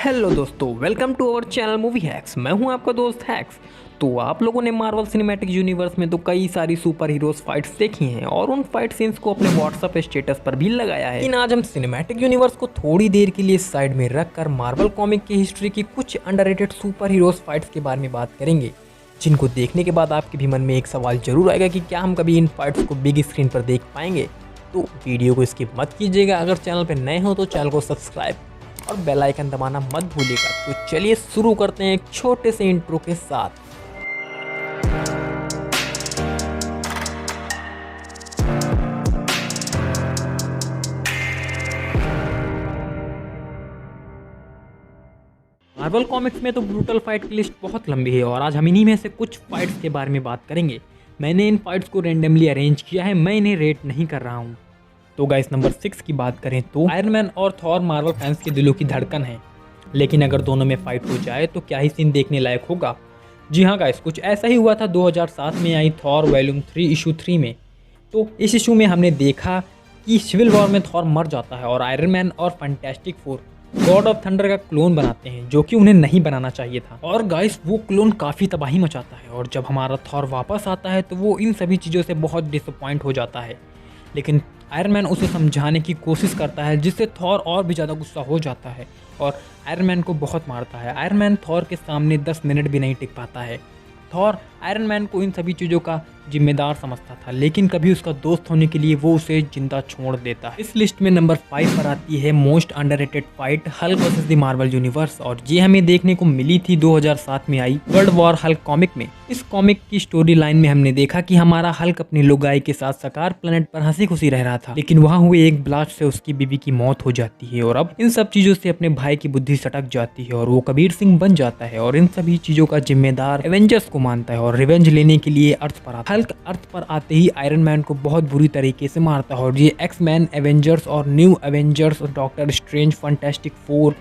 Hello दोस्तों, welcome to our channel movie hacks. मैं हूं आपका दोस्त हैक्स। तो आप लोगों ने मार्वल सिनेमैटिक यूनिवर्स में तो कई सारी सुपर हीरोज फाइट्स देखी हैं और उन फाइट सीन्स को अपने व्हाट्सएप स्टेटस पर भी लगाया है। लेकिन आज हम सिनेमैटिक यूनिवर्स को थोड़ी देर के लिए साइड में रखकर मार्वल कॉमिक की हिस्ट्री की कुछ अंडररेटेड सुपर हीरोज फाइट्स के बारे में बात करेंगे, जिनको देखने के बाद आपके भी मन में एक सवाल जरूर आएगा कि क्या हम कभी इन फाइट्स को बिग स्क्रीन पर देख पाएंगे। तो वीडियो को स्किप मत कीजिएगा। अगर चैनल पर नए हो तो चैनल को सब्सक्राइब और बेल आइकन दबाना मत भूलिएगा। तो चलिए शुरू करते हैं एक छोटे से इंट्रो के साथ। मार्वल कॉमिक्स में तो ब्रूटल फाइट की लिस्ट बहुत लंबी है और आज हम इन्हीं में से कुछ फाइट्स के बारे में बात करेंगे। मैंने इन फाइट्स को रेंडमली अरेंज किया है, मैं इन्हें रेट नहीं कर रहा हूँ। तो गाइस, नंबर 6 की बात करें तो आयरन मैन और थॉर मार्वल फैंस के दिलों की धड़कन है, लेकिन अगर दोनों में फाइट हो जाए तो क्या ही सीन देखने लायक होगा। जी हाँ गाइस, कुछ ऐसा ही हुआ था 2007 में आई थॉर वॉल्यूम 3 इशू 3 में। तो इस इशू में हमने देखा कि सिविल वॉर में थॉर मर जाता है और आयरन मैन और fantastic four God of thunder का क्लोन बनाते हैं, जो कि उन्हें नहीं बनाना चाहिए था। और गाइस, वो क्लोन काफ़ी तबाही मचाता है और जब हमारा थॉर वापस आता है तो वो इन सभी चीज़ों से बहुत डिसअपॉइंट हो जाता है। लेकिन आयरन मैन उसे समझाने की कोशिश करता है, जिससे थॉर और भी ज़्यादा गुस्सा हो जाता है और आयरन मैन को बहुत मारता है। आयरन मैन थॉर के सामने 10 मिनट भी नहीं टिक पाता है। थॉर आयरन मैन को इन सभी चीज़ों का जिम्मेदार समझता था, लेकिन कभी उसका दोस्त होने के लिए वो उसे जिंदा छोड़ देता है। इस लिस्ट में नंबर 5 पर आती है most underrated fight Hulk versus the Marvel universe, और ये हमें देखने को मिली थी 2007 में आई वर्ल्ड वॉर हल्क कॉमिक में। इस कॉमिक की स्टोरी लाइन में हमने देखा कि हमारा हल्क अपनी लुगाई के साथ सकार प्लेनेट पर हंसी खुशी रह रहा था, लेकिन वहाँ हुए एक ब्लास्ट से उसकी बीवी की मौत हो जाती है और अब इन सब चीजों से अपने भाई की बुद्धि सटक जाती है और वो कबीर सिंह बन जाता है और इन सभी चीजों का जिम्मेदार एवेंजर्स को मानता है और रिवेंज लेने के लिए अर्थ पर आता है। हल्क अर्थ पर आते ही आयरन मैन को बहुत बुरी तरीके से मारता है और ये एक्स मैन, एवेंजर्स और new Avengers, doctor strange, fantastic four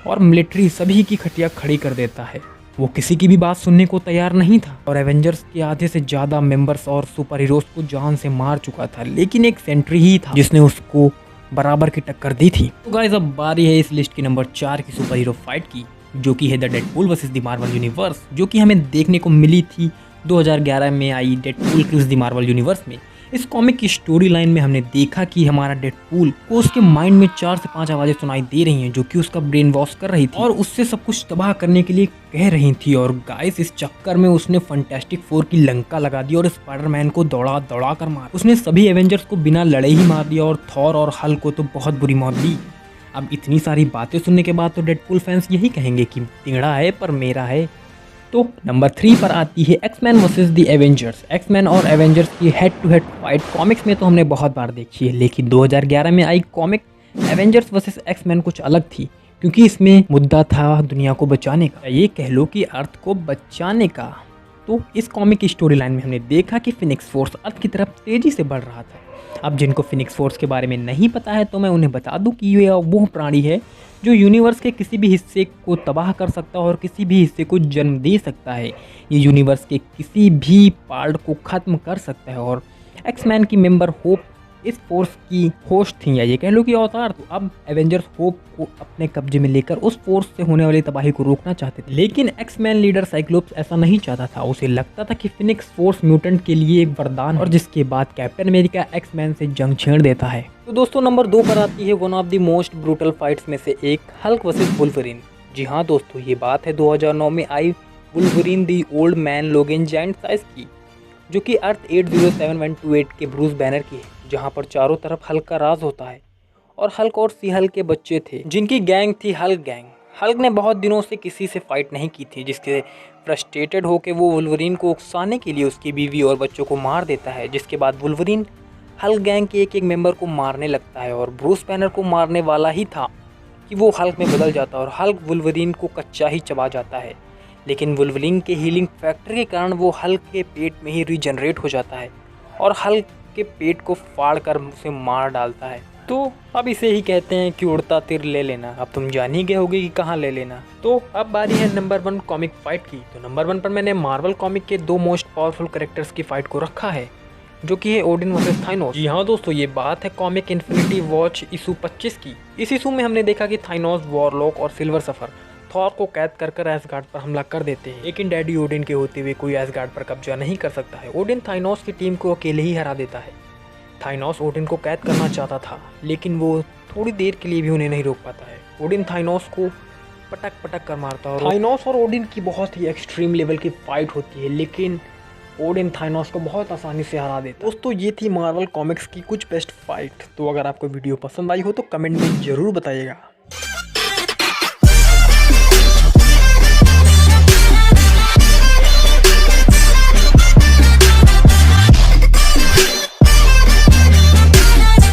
और मिलिट्री सभी की खटिया खड़ी कर देता है। वो किसी की भी बात सुनने को तैयार नहीं था और एवेंजर्स के आधे से ज्यादा मेंबर्स और सुपर हीरोज को जान से मार चुका था, लेकिन एक सेंट्री ही था जिसने उसको बराबर की टक्कर दी थी। तो गाइस, अब बारी है इस लिस्ट की नंबर 4 की सुपर हीरो फाइट की, जो कि है the Deadpool versus the Marvel Universe, जो कि हमें देखने को मिली थी 2011 में आई Deadpool kills the Marvel Universe में। इस कॉमिक की स्टोरी लाइन में हमने देखा कि हमारा डेडपूल को उसके माइंड में 4 से 5 आवाजें सुनाई दे रही हैं, जो कि उसका ब्रेन वॉश कर रही थी और उससे सब कुछ तबाह करने के लिए कह रही थी। और गाइस, इस चक्कर में उसने फैंटास्टिक फोर की लंका लगा दी और स्पाइडरमैन को दौड़ा दौड़ा कर मारा। उसने सभी एवेंजर्स को बिना लड़े ही मार दिया और थॉर और हल्क को तो बहुत बुरी मौत दी। अब इतनी सारी बातें सुनने के बाद तो डेडपूल फैंस यही कहेंगे कि टेढ़ा है पर मेरा है। तो नंबर 3 पर आती है X Men versus the Avengers. X Men और एवेंजर्स की head to head fight comics में तो हमने बहुत बार देखी है, लेकिन 2011 में आई कॉमिक एवेंजर्स वर्सेस एक्समैन कुछ अलग थी, क्योंकि इसमें मुद्दा था दुनिया को बचाने का, ये कह लो कि अर्थ को बचाने का। तो इस कॉमिक की स्टोरी लाइन में हमने देखा कि फिनिक्स फोर्स अर्थ की तरफ तेजी से बढ़ रहा था। अब जिनको फिनिक्स फोर्स के बारे में नहीं पता है तो मैं उन्हें बता दूं कि ये वो प्राणी है जो यूनिवर्स के किसी भी हिस्से को तबाह कर सकता है और किसी भी हिस्से को जन्म दे सकता है। ये यूनिवर्स के किसी भी पार्ट को ख़त्म कर सकता है और एक्समैन की मेंबर होप इस फोर्स की होस्ट थी, या ये कह लो कि अवतार। तो अब एवेंजर्स होप को अपने कब्जे में लेकर उस फोर्स से होने वाली तबाही को रोकना चाहते थे, लेकिन एक्समैन लीडर साइक्लोप्स ऐसा नहीं चाहता था। उसे लगता था कि फिनिक्स फोर्स म्यूटेंट के लिए एक वरदान, और जिसके बाद कैप्टन अमेरिका एक्समैन से जंग छेड़ देता है। तो दोस्तों, नंबर 2 पर आती है one of the most brutal fights में से एक, हल्क वर्सेस वुल्वरीन। जी हाँ दोस्तों, ये बात है 2009 में आई Wolverine the Old Man Logan Giant Size की, जो कि अर्थ 807128 के ब्रूस बैनर की है, जहाँ पर चारों तरफ हल्क का राज होता है और हल्क और सी हल्क के बच्चे थे, जिनकी गैंग थी हल्क गैंग। हल्क ने बहुत दिनों से किसी से फाइट नहीं की थी, जिसके फ्रस्ट्रेटेड होकर वो वुल्वरीन को उकसाने के लिए उसकी बीवी और बच्चों को मार देता है, जिसके बाद वुल्वरीन हल्क गैंग के एक एक मेंबर को मारने लगता है और ब्रूस बैनर को मारने वाला ही था कि वो हल्क में बदल जाता है और हल्क वुल्वरीन को कच्चा ही चबा जाता है। लेकिन वुल्वरीन के हीलिंग फैक्टर के कारण वो हल्क के पेट में ही रीजनरेट हो जाता है और हल्क के पेट को फाड़ कर उसे मार डालता है। तो अब इसे ही कहते हैं कि उड़ता तीर ले लेना। अब तुम जान ही गए होगे कि कहाँ ले लेना। तो अब बारी है नंबर 1 कॉमिक फाइट की। तो नंबर 1 पर मैंने मार्वल कॉमिक के 2 मोस्ट पावरफुल कैरेक्टर्स की फाइट को रखा है, जो कि है ओडिन वर्सेस थाइनोस। जी हाँ दोस्तों, ये बात है कॉमिक इन्फिनिटी वॉच इशू 25 की। इस इशू में हमने देखा कि थाइनोस, वॉरलॉक और सिल्वर सफर थॉर को कैद कर एसगार्ड पर हमला कर देते हैं, लेकिन डैडी ओडिन के होते हुए कोई एसगार्ड पर कब्जा नहीं कर सकता है। ओडिन थाइनोस की टीम को अकेले ही हरा देता है। थाइनोस ओडिन को कैद करना चाहता था, लेकिन वो थोड़ी देर के लिए भी उन्हें नहीं रोक पाता है। ओडिन थाइनोस को पटक पटक कर मारता है और थाइनोस और ओडिन की बहुत ही एक्सट्रीम लेवल की फाइट होती है, लेकिन ओडिन थाइनोस को बहुत आसानी से हरा देता है। दोस्तों ये थी मार्वल कॉमिक्स की कुछ बेस्ट फाइट। तो अगर आपको वीडियो पसंद आई हो तो कमेंट में ज़रूर बताइएगा।